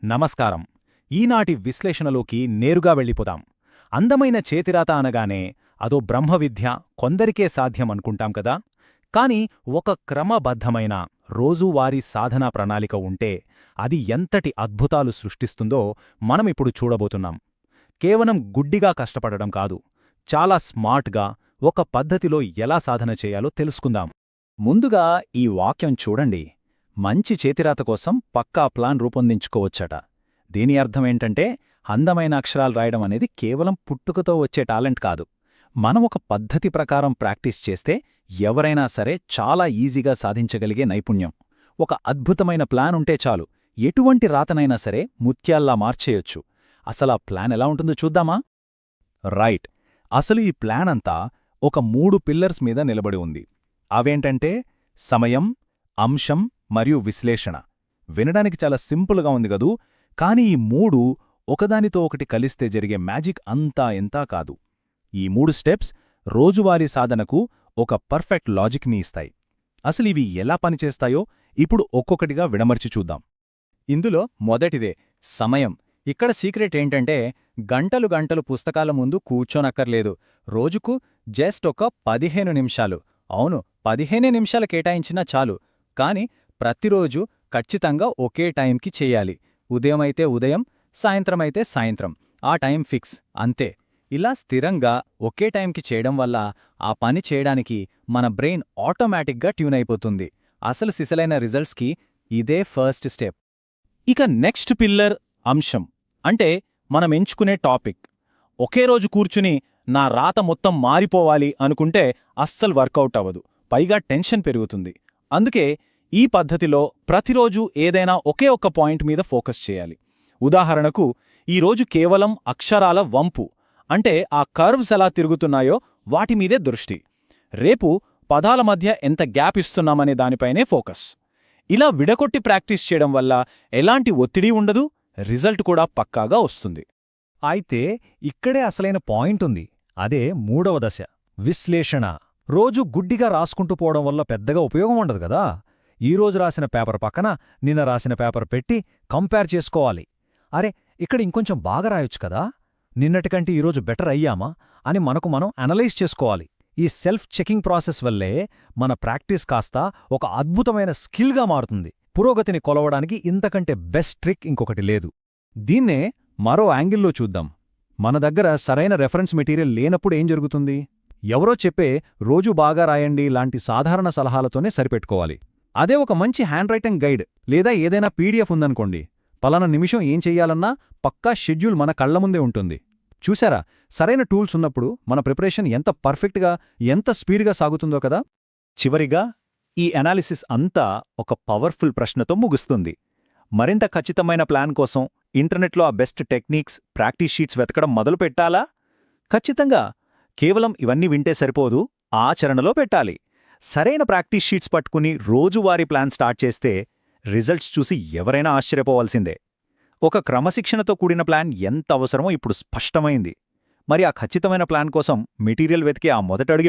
నమస్కారం. ఈనాటి విశ్లేషణలోకి నేరుగా వెళ్ళిపోదాం. అందమైన చేతిరాత అనగానే అదో బ్రహ్మవిద్య, కొందరికే సాధ్యం అనుకుంటాం కదా. కాని ఒక క్రమబద్ధమైన రోజూవారీ సాధనా ప్రణాళిక ఉంటే అది ఎంతటి అద్భుతాలు సృష్టిస్తుందో మనమిప్పుడు చూడబోతున్నాం. కేవలం గుడ్డిగా కష్టపడడం కాదు, చాలా స్మార్ట్గా ఒక పద్ధతిలో ఎలా సాధన చేయాలో తెలుసుకుందాం. ముందుగా ఈ వాక్యం చూడండి. మంచి చేతిరాత కోసం పక్కా ప్లాన్ రూపొందించుకోవచ్చట. దీని అర్థమేంటంటే అందమైన అక్షరాలు రాయడం అనేది కేవలం పుట్టుకతో వచ్చే టాలెంట్ కాదు. మనం ఒక పద్ధతి ప్రకారం ప్రాక్టీస్ చేస్తే ఎవరైనా సరే చాలా ఈజీగా సాధించగలిగే నైపుణ్యం. ఒక అద్భుతమైన ప్లాన్ ఉంటే చాలు, ఎటువంటి రాతనైనా సరే ముత్యాల్లా మార్చేయొచ్చు. అసలా ప్లాన్ ఎలా ఉంటుందో చూద్దామా? రైట్. అసలు ఈ ప్లాన్ అంతా ఒక 3 పిల్లర్స్ మీద నిలబడి ఉంది. అవేంటంటే సమయం, అంశం మరియు విశ్లేషణ. వినడానికి చాలా సింపుల్గా ఉంది గదూ, కాని ఈ 3 ఒకదానితో ఒకటి కలిస్తే జరిగే మ్యాజిక్ అంతా ఎంతా కాదు. ఈ 3 స్టెప్స్ రోజువారీ సాధనకు ఒక పర్ఫెక్ట్ లాజిక్ని ఇస్తాయి. అసలివి ఎలా పనిచేస్తాయో ఇప్పుడు ఒక్కొక్కటిగా విడమర్చి చూద్దాం. ఇందులో మొదటిదే సమయం. ఇక్కడ సీక్రెట్ ఏంటంటే గంటలు గంటలు పుస్తకాల ముందు కూర్చోనక్కర్లేదు. రోజుకు జస్ట్ ఒక 15 నిమిషాలు, అవును 15 నిమిషాలు కేటాయించినా చాలు. కాని ప్రతిరోజు ఖచ్చితంగా ఒకే టైంకి చెయ్యాలి. ఉదయమైతే ఉదయం, సాయంత్రమైతే సాయంత్రం. ఆ టైం ఫిక్స్, అంతే. ఇలా స్థిరంగా ఒకే టైంకి చేయడం వల్ల ఆ పని చేయడానికి మన బ్రెయిన్ ఆటోమేటిక్గా ట్యూన్ అయిపోతుంది. అసలు సిసలైన రిజల్ట్స్కి ఇదే ఫస్ట్ స్టెప్. ఇక నెక్స్ట్ పిల్లర్ అంశం, అంటే మనం ఎంచుకునే టాపిక్. ఒకే రోజు కూర్చుని నా రాత మొత్తం మారిపోవాలి అనుకుంటే అస్సలు వర్కౌట్ అవ్వదు, పైగా టెన్షన్ పెరుగుతుంది. అందుకే ఈ పద్ధతిలో ప్రతిరోజూ ఏదైనా ఒకే ఒక్క పాయింట్ మీద ఫోకస్ చేయాలి. ఉదాహరణకు, ఈరోజు కేవలం అక్షరాల వంపు, అంటే ఆ కర్వ్స్ ఎలా తిరుగుతున్నాయో వాటిమీదే దృష్టి. రేపు పదాల మధ్య ఎంత గ్యాప్ ఇస్తున్నామనే దానిపైనే ఫోకస్. ఇలా విడగొట్టి ప్రాక్టీస్ చేయడం వల్ల ఎలాంటి ఒత్తిడి ఉండదు, రిజల్ట్ కూడా పక్కాగా వస్తుంది. అయితే ఇక్కడే అసలైన పాయింట్ ఉంది. అదే 3వ దశ, విశ్లేషణ. రోజు గుడ్డిగా రాసుకుంటూ పోవడం వల్ల పెద్దగా ఉపయోగం ఉండదు కదా. ఈరోజు రాసిన పేపర్ పక్కన నిన్న రాసిన పేపర్ పెట్టి కంపేర్ చేసుకోవాలి. అరే, ఇక్కడ ఇంకొంచెం బాగా రాయొచ్చు కదా, నిన్నటికంటే ఈరోజు బెటర్ అయ్యామా అని మనకు మనం అనలైజ్ చేసుకోవాలి. ఈ సెల్ఫ్ చెకింగ్ ప్రాసెస్ వల్లే మన ప్రాక్టీస్ కాస్త ఒక అద్భుతమైన స్కిల్గా మారుతుంది. పురోగతిని కొలవడానికి ఇంతకంటే బెస్ట్ ట్రిక్ ఇంకొకటి లేదు. దీన్నే మరో యాంగిల్లో చూద్దాం. మన దగ్గర సరైన రెఫరెన్స్ మెటీరియల్ లేనప్పుడు ఏం జరుగుతుంది? ఎవరో చెప్పే రోజూ బాగా రాయండి లాంటి సాధారణ సలహాలతోనే సరిపెట్టుకోవాలి. అదే ఒక మంచి హ్యాండ్ రైటింగ్ గైడ్ లేదా ఏదైనా పీడిఎఫ్ ఉందనుకోండి, పలానా నిమిషం ఏం చెయ్యాలన్నా పక్కా షెడ్యూల్ మన కళ్ల ముందే ఉంటుంది. చూశారా, సరైన టూల్స్ ఉన్నప్పుడు మన ప్రిపరేషన్ ఎంత పర్ఫెక్ట్గా, ఎంత స్పీడ్గా సాగుతుందో కదా. చివరిగా ఈ అనాలిసిస్ అంతా ఒక పవర్ఫుల్ ప్రశ్నతో ముగుస్తుంది. మరింత ఖచ్చితమైన ప్లాన్ కోసం ఇంటర్నెట్లో ఆ బెస్ట్ టెక్నిక్స్, ప్రాక్టీస్ షీట్స్ వెతకడం మొదలు పెట్టాలా? ఖచ్చితంగా. కేవలం ఇవన్నీ వింటే సరిపోదు, ఆచరణలో పెట్టాలి. సరైన ప్రాక్టీస్ షీట్స్ పట్టుకుని రోజువారీ ప్లాన్ స్టార్ట్ చేస్తే రిజల్ట్స్ చూసి ఎవరైనా ఆశ్చర్యపోవాల్సిందే. ఒక క్రమశిక్షణతో కూడిన ప్లాన్ ఎంత అవసరమో ఇప్పుడు స్పష్టమైంది. మరి ఆ ఖచ్చితమైన ప్లాన్ కోసం మెటీరియల్ వెతికే ఆ మొదటి అడుగు